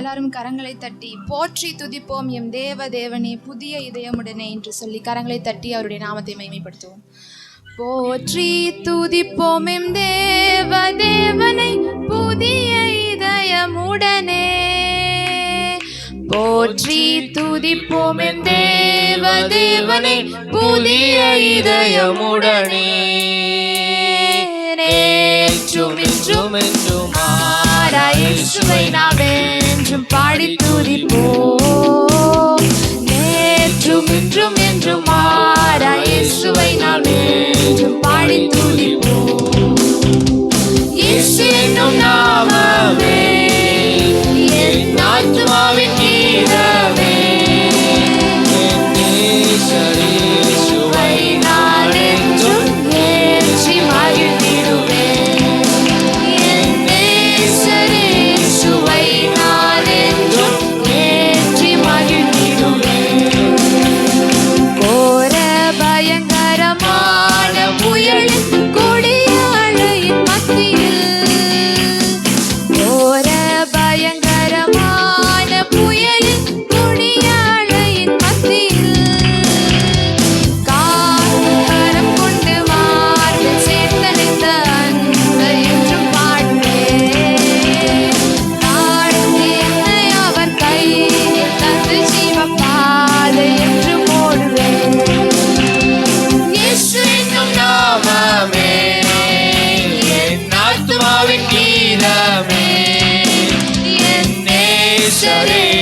எல்லாரும் கரங்களை தட்டி போற்றி துதிப்போம் எம் தேவ தேவனே புதிய இதயமுடனே என்று சொல்லி கரங்களை தட்டி அவருடைய நாமத்தை மகிமைப்படுத்துவோம். போற்றி துதிப்போம் எம் தேவ தேவனை புதிய இதயமுடனே, போற்றி துதிப்போம் எம் தேவ தேவனை புதிய இதயமுடனே, நேற்றும் இன்றும் என்றும் இயேசுவை நாம் என்றும் பாடி துதிப்போம். நேற்றும் இன்றும் என்றும் இயேசுவை நாம் என்றும் பாடி துதிப்போம். இயேசு என்னும் நாமமே என் ஆத்துமாவின் கீதமே, இயேசுவை நான் என்றும் ஏற்றி மகிழ்ந்திடுவேன்.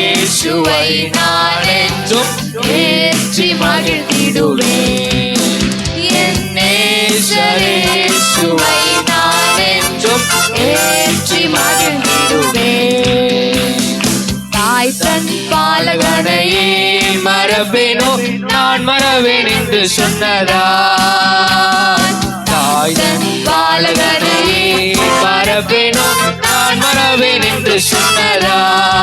இயேசுவை நான் என்றும் ஏற்றி மகிழ்ந்திடுவேன். என் நேசரே இயேசுவை நான் என்றும் ஏற்றி மகிழ்ந்திடுவேன். தாய் தன் பாலகனையே மறப்பேனோ நான் மறவேன் என்று சொன்னதால், தாய் தன் பாலகனையே மறப்பேனோ நான் மறவேன் என்று சொன்னதால்,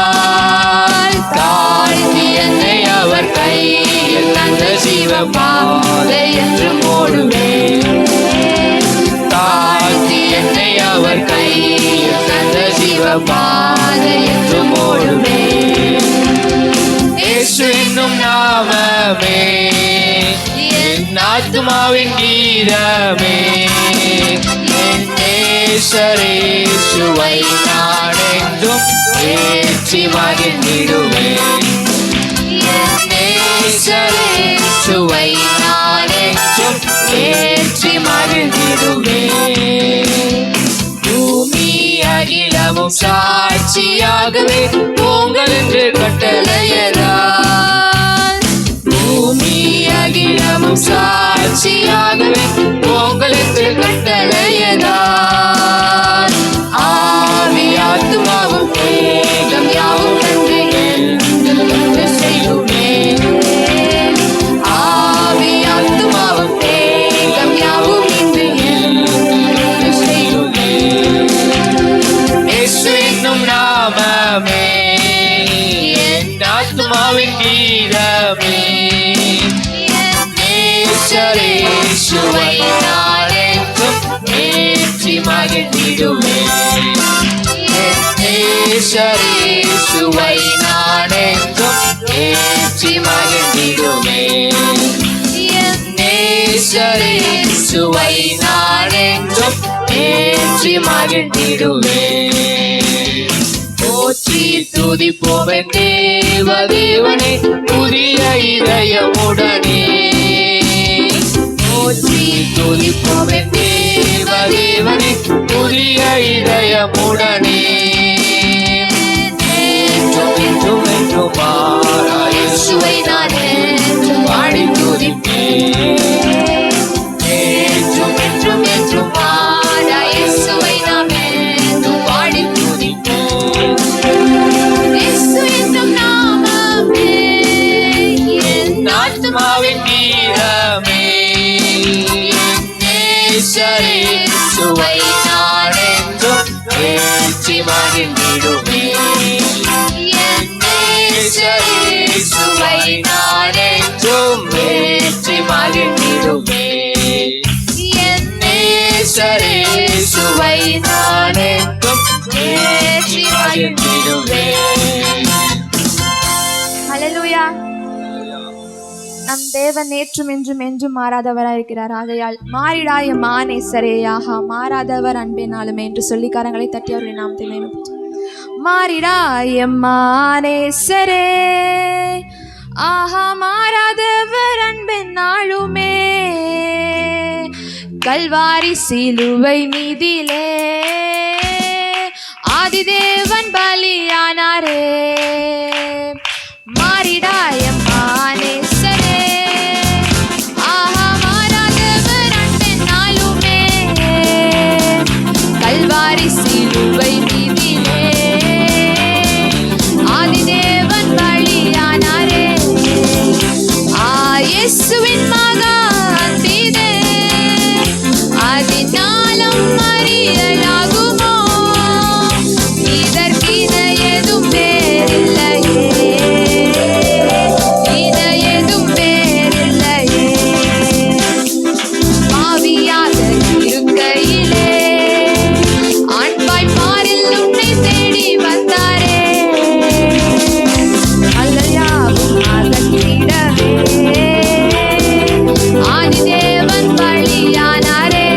தாழ்த்தி என்னை அவர் கையில் தந்த ஜீவபாதை என்று ஓடுவேன். தாழ்த்தி என்னை அவர் கையில் தந்த ஜீவபாதை என்று ஓடுவேன். இயேசு என்னும் நாமமே என் ஆத்துமாவின் கீதமே, என் நேசரே இயேசுவை நான் என்றும் ஏற்றி மகிழ்ந்திடுவேன். என் நேசரே இயேசுவை நான் என்றும் ஏற்றி மகிழ்ந்திடுவேன். பூமி அகிலமும் சாட்சியாகவே உங்கள் என்று கட்டளையதால், பூமி அகிலமும் சாட்சியாகவே உங்கள் என்று கட்டளையதால், ஆவி ஆத்துமாவும் வேகம் யாவும் கண்டு என்று செய்யுவேன். ஆவி ஆத்துமாவும் வேகம் யாவும் இன்று என்று செய்யுவேன். இயேசு என்னும் நாமமே என் ஆத்துமாவின் கீதமே, நேசரே இயேசுவை நான் என்றும் ஏற்றி மகிழ்ந்திடுவேன். நேசரே இயேசுவை நான் என்றும் ஏற்றி மகிழ்ந்திடுவேன். நேசரே இயேசுவை நான் என்றும் ஏற்றி மகிழ்ந்திடுவேன். போற்றி துதிப்போம் என் தேவ தேவனை புதிய இதயமுடனே, போற்றி துதிப்போம் என் தேவ தேவனை புதிய இதயமுடனே, நேற்றும் இன்றும் என்றும் இயேசுவை நான் என்றும் பாடி துதிப்பேன். நேற்றும் இன்றும் என்றும் இயேசுவை நான் என்றும் பாடி துதிப்பேன். இயேசு என்னும் நாமமே என் ஆத்துமாவின் கீதமே, நேசரே இயேசுவை நான் என்றும் ஏற்றி மகிழ்ந்திடுவேன். நேசரே இயேசுவை நான் என்றும் ஏற்றி மகிழ்ந்திடுவேன். நேசரே இயேசுவை நான் என்றும் ஏற்றி மகிழ்ந்திடுவேன். நம் தேவன் நேற்றும் என்றும் என்றும் மாறாதவராயிருக்கிறார். ஆகையால் மாறிடாய மானேசரே ஆஹா மாறாதவர் அன்பே நாளுமே என்று சொல்லி கரங்களை தட்டி அவருடைய நாமத்தை மேம்படுத்தும். மாறிடாய மானேசரே ஆஹா மாறாதவர் அன்பே நாளுமே கல்வாரி சிலுவை மீதிலே ஆதிதேவன் பலியானாரே. மாறிடாய மானேசரே ஆஹா மாறாதவர் அன்பே நாளுமே கல்வாரி சிலுவை மீதிலே ஆதிதேவன் பலியானாரே. இயேசுவின் மகன் மீதே அதினாலும் அறியலாகுமோ இதற்கின எதுவும் வேறில்லையே இன எதுவும் வேறில்லையே. பாவியாக இருக்கையிலே அன்பாய் பாரில் உன்னை தேடி வந்தாரே அல்லையாவும் அகற்றிடவே ஆதிதேவன் பலியானாரே.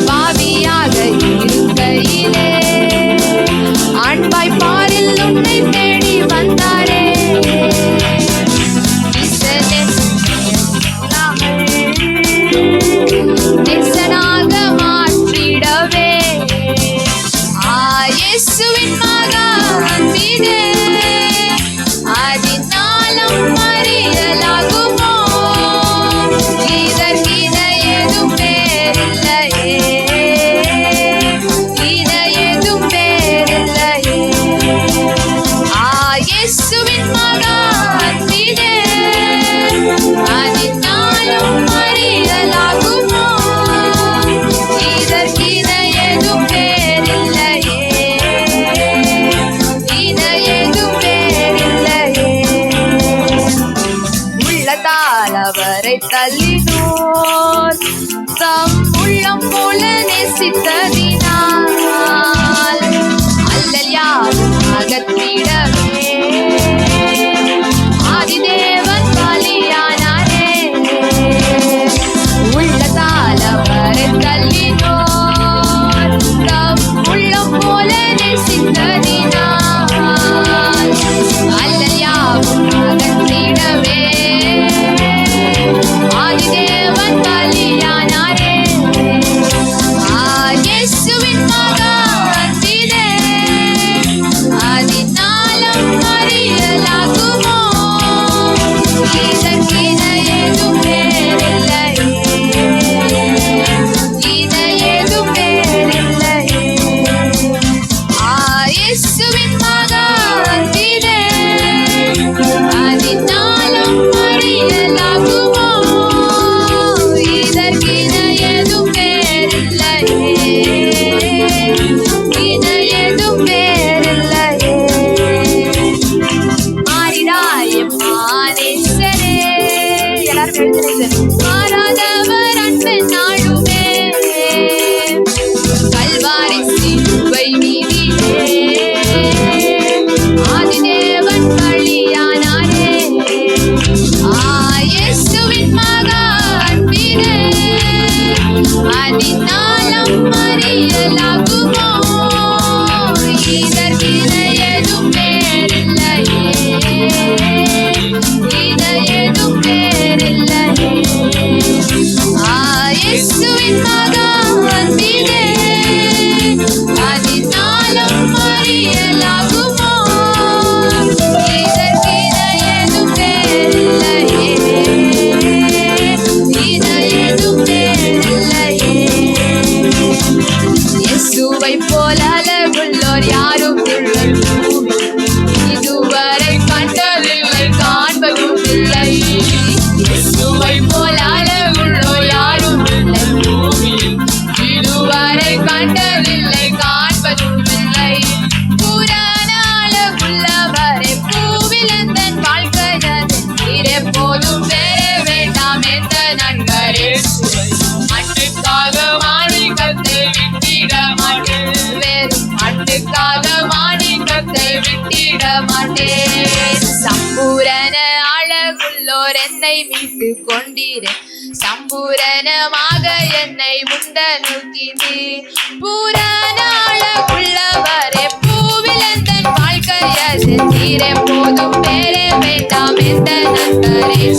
பாவியாக இருக்கையிலே அன்பாய் பாரில் உன்னை தேடி வந்தாரே. நேசனாக மாற்றிடவே இயேசுவின் மகன் மீதே அதினாலும் அறியலாகுமோ இதற்கின எதுவும் வேறில்லையே இன எதுவும் வேறில்லையே. இயேசுவின் மகன் மீதே அதினாலும் அறியலாகுமோ இதற்கின எதுவும் வேறில்லையே இன எதுவும் வேறில்லையே. உள்ளத்தால் அவரை தள்ளினோர் தம் உள்ளம் போல நேசித்ததினால் அல்லல் யாவும் அகற்றிடவே ஆதிதேவன் பலியானாரே. உள்ளத்தால் அவரை தள்ளினோர் தம் உள்ளம் போல நேசித்ததினால் அல்லல் யாவும் அகற்றிடவே ஆதிதேவன் பலியானாரே. இயேசுவின் மகன் மீதே அதினாலும் அறியலாகுமோ இதற்கின எதுவும் வேறில்லையே இன எதுவும் வேறில்லையே. இயேசுவின் மகன் மீதே அதினாலும் அறியலாகுமோ இதற்கின எதுவும் வேறில்லையே இன எதுவும் வேறில்லையே. மாறிடாய மானேசரே எல்லாரும் எழுதுறது மாறாதவர் அன்பே நாளுமே கல்வாரி சிலுவை மீதிலே ஆதிதேவன் பலியானாரே. இயேசுவின் மகன் மீதே அதினாலும் அறியலாகுமோ இதற்கின எதுவும் வேறில்லையே இன எதுவும் வேறில்லையே. இயேசுவின் மகன் மீதே அதினாலும் அறியலாகுமோ இதற்கின எதுவும் வேறில்லையே இன எதுவும் வேறில்லையே. இயேசுவை போல அழகுள்ளோர் யாரும் இல்லை இதுவரை கண்டதில்லை காண்பதும் இல்லை. இயேசுவை போல அழகுள்ளோர் யாரும் இல்லை இதுவரை கண்டதில்லை காண்பதும் இல்லை. புராண அழகுள்ளவரை பூவிலந்தன் வாழ்க்கையதே போதும் வேற வேண்டாம் என்ற நண்பரே மண்ணுக்காக மாணிக்கத்தை விட்டிட மாட்டேன் வெறும் மண்ணுக்காக மாணிக்கத்தை விட்டிட மாட்டேன். சம்பூரண அழகுள்ள உள்ளோர் என்னை மீட்டு கொண்டீரே. சம்பூரணமாக என்னை முந்த நோக்கினீர். பூரணாள உள்ளவரே பூவிலந்தன் வாழ்க்கையது நீரே போதும் வேறே வேண்டாம் எந்த நண்பரே.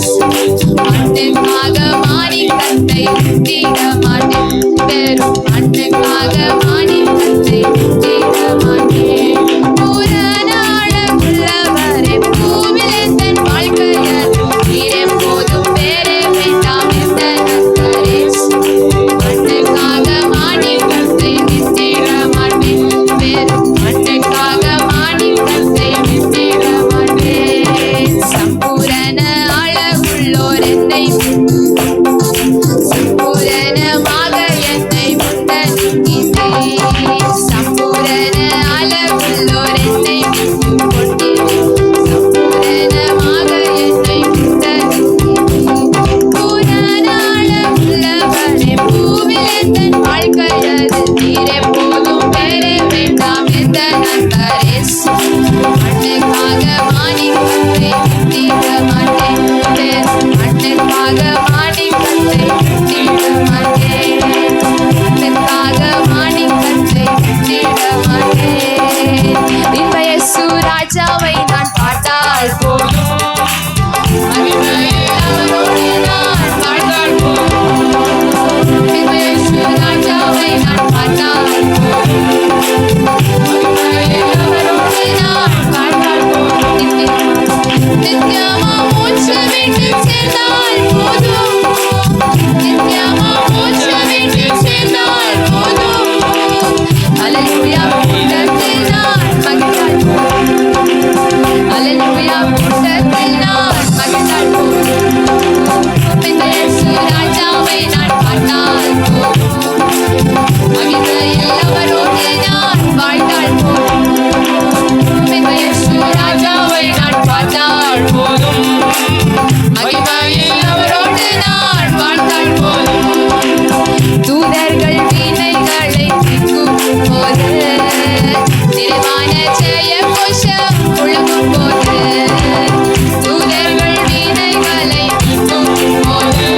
மண்ணுக்காக மாணிக்கத்தை முட்டிட மாட்டேன், வெறும் மண்ணுக்காக மாணிக்கத்தை முட்டிட மாட்டேன். பூரணாள உள்ளவரே பூவிலந்தன் வாழ்க்கையது நீரே போதும் வேறே வேண்டாம் எந்த நண்பரே. மண்ணுக்காக மாணிக்கத்தை முட்டிட மாட்டேன், வெறும் மண்ணுக்காக மாணிக்கத்தை முட்டிட மாட்டேன். சம்பூரண அழகுள்ளோர் என்னை சம்பூரணமாக என்னை முன்னணித்தீர். சம்பூரண அழகுள்ளோர் என்னை கொண்டீர். சம்பூரணமாக என்னை முன்னணித்தீர். பூரணாள உள்ளவரே பூவிலந்தன் வாழ்க்கையது நீரே போதும் வேறே வேண்டாம் எந்த நண்பரே. மண்ணுக்காக மாணிக்கத்தை முட்டிட மாட்டேன், மண்ணுக்காக மாணிக்கத்தை முட்டிட மாட்டேன், மண்ணுக்காக மாணிக்கத்தை முட்டிட மாட்டேன். இந்த இயேசு ராஜாவை நான் பார்த்தால் போதும், மகிமையில் அவரோடு நான் வாழ்ந்தால் போதும். இந்த இயேசு ராஜாவை நான் பார்த்தால் போதும், மகிமையில் அவரோடு நான் வாழ்ந்தால் போதும். நித்தியமா மூச்சு விட்டு சேர்ந்தால் போதும், நித்தியமா மூச்சு விட்டு சேர்ந்தால் போதும். அல்லேலூயா கூட்டத்தில் நான் மகிழ்ந்தால் போதும், அல்லேலூயா கூட்டத்தில் நான் மகிழ்ந்தால் போதும். இந்த இயேசு ராஜாவை நான் பார்த்தால் போதும், மகிமையில் அவரோடு நான் வாழ்ந்தால் போதும். இந்த இயேசு ராஜாவை நான் பார்த்தால் போதும், மகிமையில் அவரோடு நான் வாழ்ந்தால் போதும். தூதர்கள் வீணைகளை கேட்கும் போது, நிறைவான ஜெய கோஷம் முழங்கும் போது, தூதர்கள் வீணைகளை கேட்கும் போது,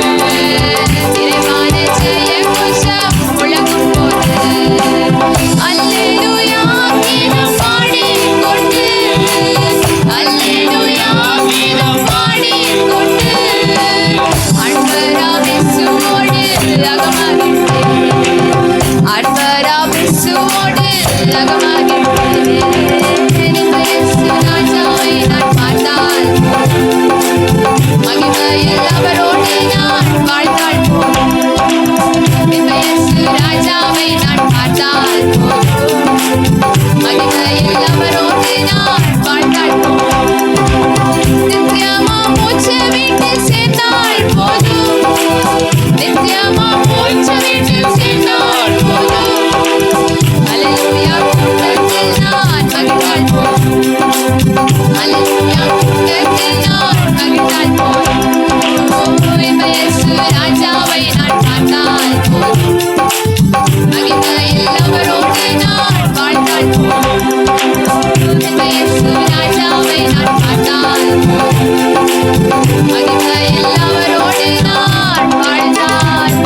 நிறைவான ஜெய கோஷம் முழங்கும் போது, அல்லேலூயா கீதம் பாடிக்கொண்டு, அல்லேலூயா கீதம் பாடிக்கொண்டு, அன்பராம் இயேசுவோடு அகமகிழ்ந்தேன், அன்பராம் இயேசுவோடு அகமகிழ்ந்தேன். இந்த இயேசு ராஜாவை நான் பார்த்தால் போதும், மகிமையில் அவரோடு நான் வாழ்ந்தால் போதும். இந்த இயேசு ராஜாவை நான் பார்த்தால் போதும், மகிமையில் அவரோடு நான் வாழ்ந்தால் போதும். நித்தியமா மூச்சு விட்டு சேர்ந்தால் போதும், நித்தியமா மூச்சு விட்டு சேர்ந்தால் போதும். அல்லேலூயா கூட்டத்தில் நான் மகிழ்ந்தால் போதும், அல்லேலூயா கூட்டத்தில் நான் மகிழ்ந்தால் போதும். இந்த இயேசு ராஜாவை நான் பார்த்தால் போதும், மகிமையில் அவரோடு நான் வாழ்ந்தால் போதும். இந்த இயேசு ராஜாவை நான் பார்த்தால் போதும், மகிமையில் அவரோடு நான் வாழ்ந்தால்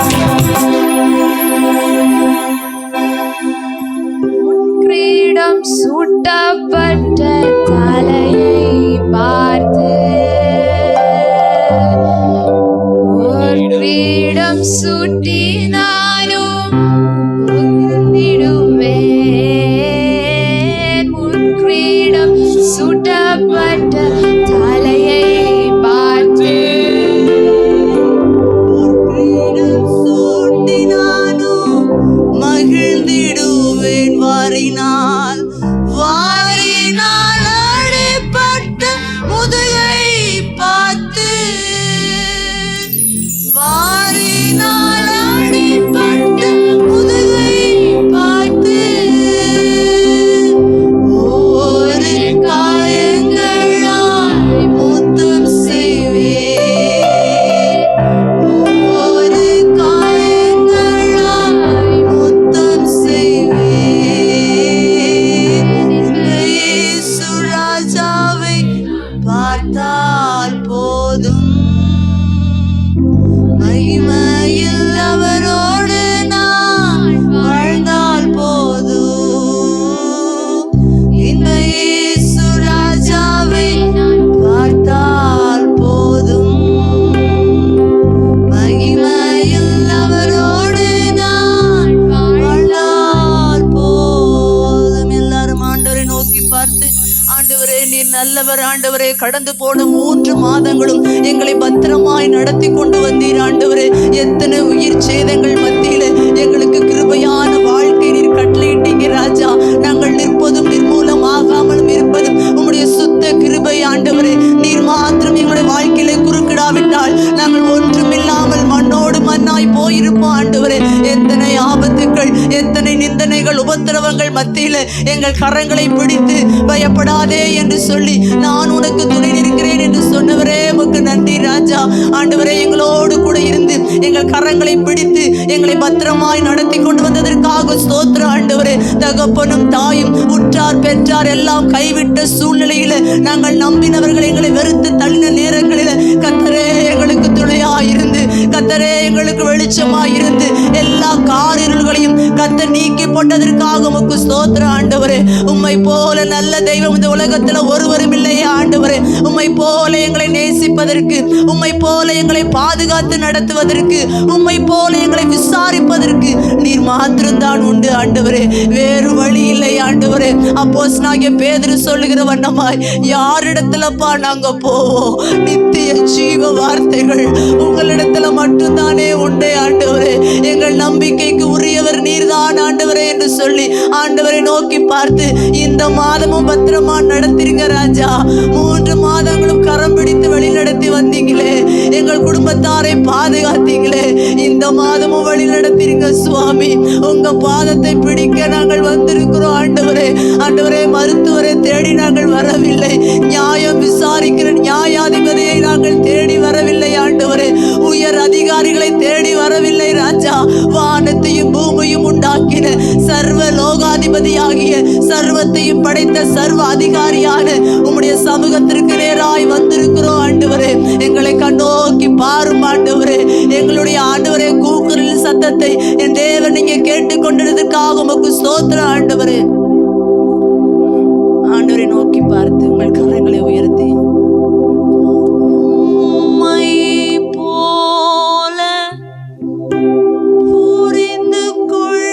கிரீடம் சூட்டப்பட்ட தலையை பார்த்து, ஒரு கிரீடம் சூட்டி நானும் புகுந்திடுவேன், ஆண்டவரே நீர் நல்லவர் ஆண்டவரே. கடந்து போன 3 மாதங்களும் எங்களை பத்திரமாய் நடத்தி கொண்டு வந்தீர் ஆண்டவரே. எத்தனை உயிர் சேதங்கள் மத்தியில எங்களுக்கு கிருபையான வாழ்க்கை நீர் கட்டளையிட்டீங்க ராஜா. நாங்கள் நிற்பதும் நிர்மூலமாகாமலும் இருப்பதும் உம்முடைய சுத்த கிருபை ஆண்டவரே. நீர் மாத்திரம் எங்களுடைய வாழ்க்கையில குறுக்கிடாவிட்டால் நாங்கள் ஒன்றுமில்லாமல் மண்ணோடு மண்ணாய் போயிருப்போம் ஆண்டவரே. எத்தனை ஆபத்துக்கள், எத்தனை நிந்தனைகள், உபத்திரவங்கள் மத்தியில எங்கள் கரங்களை பிடித்து பயப்படாதே என்று சொல்லி நான் உனக்கு துணை இருக்கிறேன் என்று சொன்னவரே உமக்கு நன்றி ராஜா. ஆண்டவரே எங்களோடு கூட இருந்து எங்கள் கரங்களை பிடித்து எங்களை பத்திரமாய் நடத்தி கொண்டு வந்ததற்காக ஸ்தோத்திரம் ஆண்டவரே. தகப்பனும் தாயும் உற்றார் பெற்றார் எல்லாம் கைவிட்ட சூழ்நிலையில நாங்கள் நம்பினவர்கள் எங்களை வெறுத்து தள்ளின நேரங்களில கர்த்தரே எங்களுக்கு துணையாயிருந்து, கர்த்தரே எங்களுக்கு வெளிச்சமாயிருந்து எல்லா காரிருள்களையும் கர்த்தர் நீக்கி போட்டதற்காக உமக்கு ஸ்தோத்திரம் ஆண்டவரே. உம்மை போல நல்ல தெய்வம் இந்த உலகத்துல ஒருவரும் இல்லையே ஆண்டவரே. உம்மை போல எங்களை நேசிப்பதற்கு, உம்மை போல எங்களை பாதுகாத்து நடத்துவதற்கு, உம்மை போல எங்களை விசாரிப்பதற்கு நீர் மாத்திரம்தான் உண்டு ஆண்டவரே. வேறு வழி இல்லை ஆண்டவரே. அப்போஸ்தலனாகிய பேதுரு சொல்லுகிற வண்ணமாய் யாரிடத்துலப்பா நாங்க போவோம்? நித்திய ஜீவ வார்த்தைகள் உங்களிடத்துல மட்டும்தானே உண்டே ஆண்டவரே. எங்கள் நம்பிக்கைக்கு உரியவர் நீர்தான் ஆண்டவரே என்று சொல்லி ஆண்டவரை நோக்கி பார்த்து இந்த மாதமும் பத்திரமா நடத்திருங்க ராஜா. 3 மாதங்களும் கரம் பிடித்து வழி நடத்தி வந்தீங்களே, எங்கள் குடும்பத்தாரை பாதுகாத்தீங்களே, இந்த மாதமும் வழி நடத்திருங்க சுவாமி. உங்க பாதத்தை பிடிக்க நாங்கள் வந்திருக்கிறோம் ஆண்டவரே. ஆண்டவரே மருத்துவரை தேடி நாங்கள் வரவில்லை, நியாயம் விசாரிக்கிற நியாயாதிபதியை நாங்கள் தேடி வரவில்லை ஆண்டவரே, உயர் அதிகாரிகளை தேடி வரவில்லை ராஜா. வானத்தையும் பூமியும் உண்டாக்கின சர்வ லோகாதிபதியாகிய சர்வத்தையும் படைத்த சர்வ அதிகாரியான உம்முடைய சமூகத்திற்கு நேராய் வந்திருக்கிறோம் ஆண்டவரே. எங்களை கண்ணோக்கி பாரும் ஆண்டவரே. எங்களுடைய ஆண்டவரே கூக்குரலின் சத்தத்தை என் தேவன் நீங்க கேட்டுக்கொண்டிருந்ததற்காக உமக்கு ஸ்தோத்திரம் ஆண்டவரே. ஆண்டவரை நோக்கி பார்த்து உங்கள் கரங்களை உயர்த்தி புரிந்து கொள்ள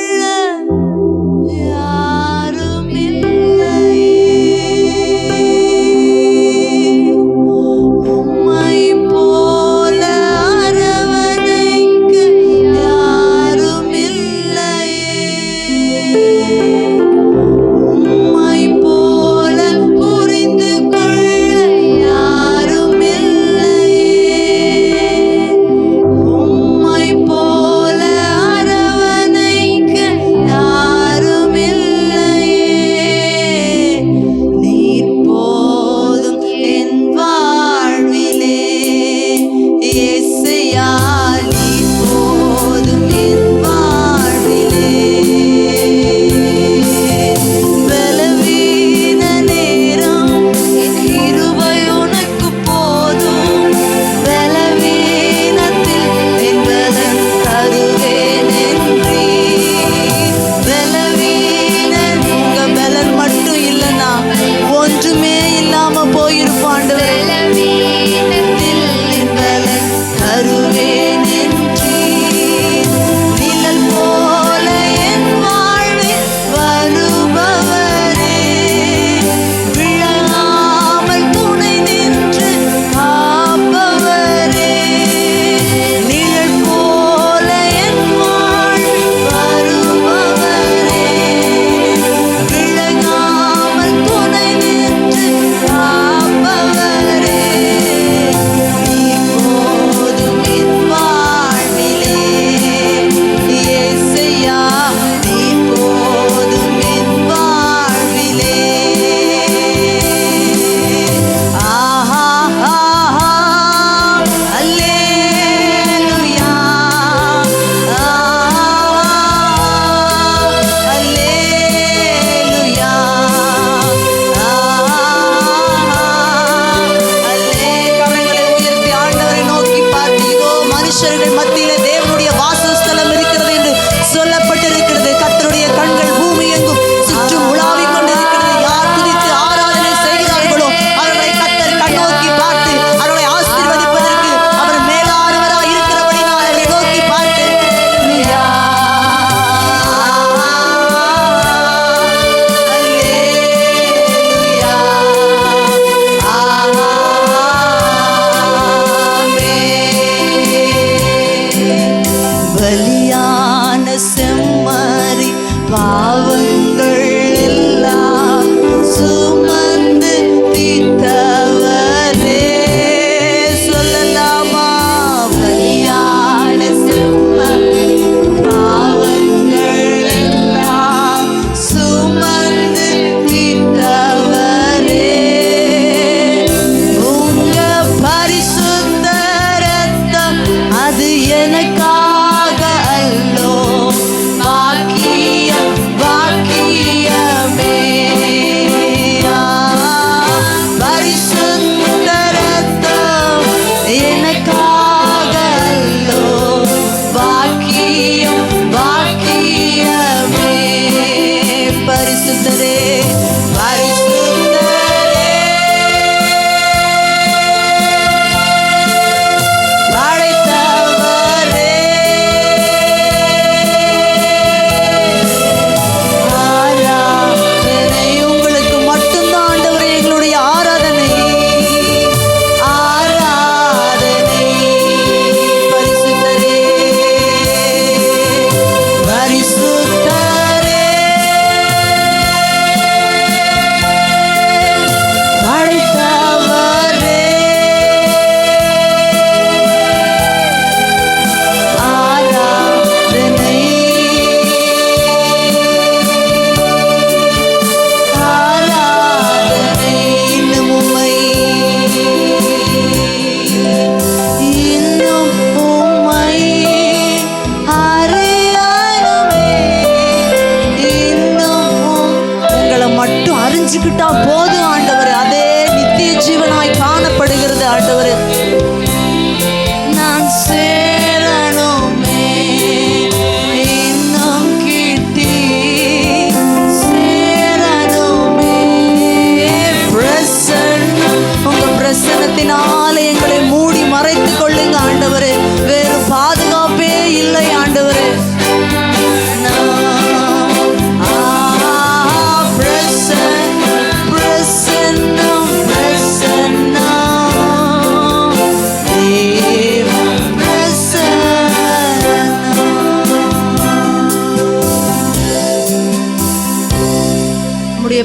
தெரிஞ்சுக்கிட்டா போதும் ஆண்டவரே, அதே நித்திய ஜீவனாய் காணப்படுகிறது ஆண்டவரே. நான் சேரணுமே இன்னும் கிட்டி சேரணுமே. பிரசன்னம், உங்க பிரசன்னத்தினால எங்களை மூடி மறைத்து கொள்ளுங்க ஆண்டவரே. வேறு பாதுகாப்பே இல்லை ஆண்டவரே.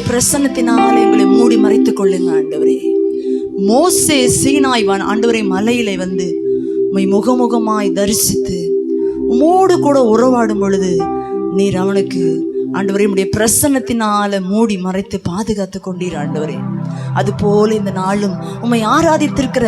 பிரசன்னத்தினால் எங்களை மூடி மறைத்துக் கொள்ளுங்க ஆண்டவரே. மோசே சீனாய்வான் ஆண்டவரை மலையிலே வந்து உம்மை முகமுகமாய் தரிசித்து உம்மோடு கூட உறவாடும் பொழுது நீர் அவனுக்கு ஆண்டவரே உம்முடைய பிரசன்னத்தினால மூடி மறைத்து பாதுகாத்து கொண்டீர் ஆண்டவரே. அது போல இந்த நாளும் உம்மை ஆராதித்திருக்கிற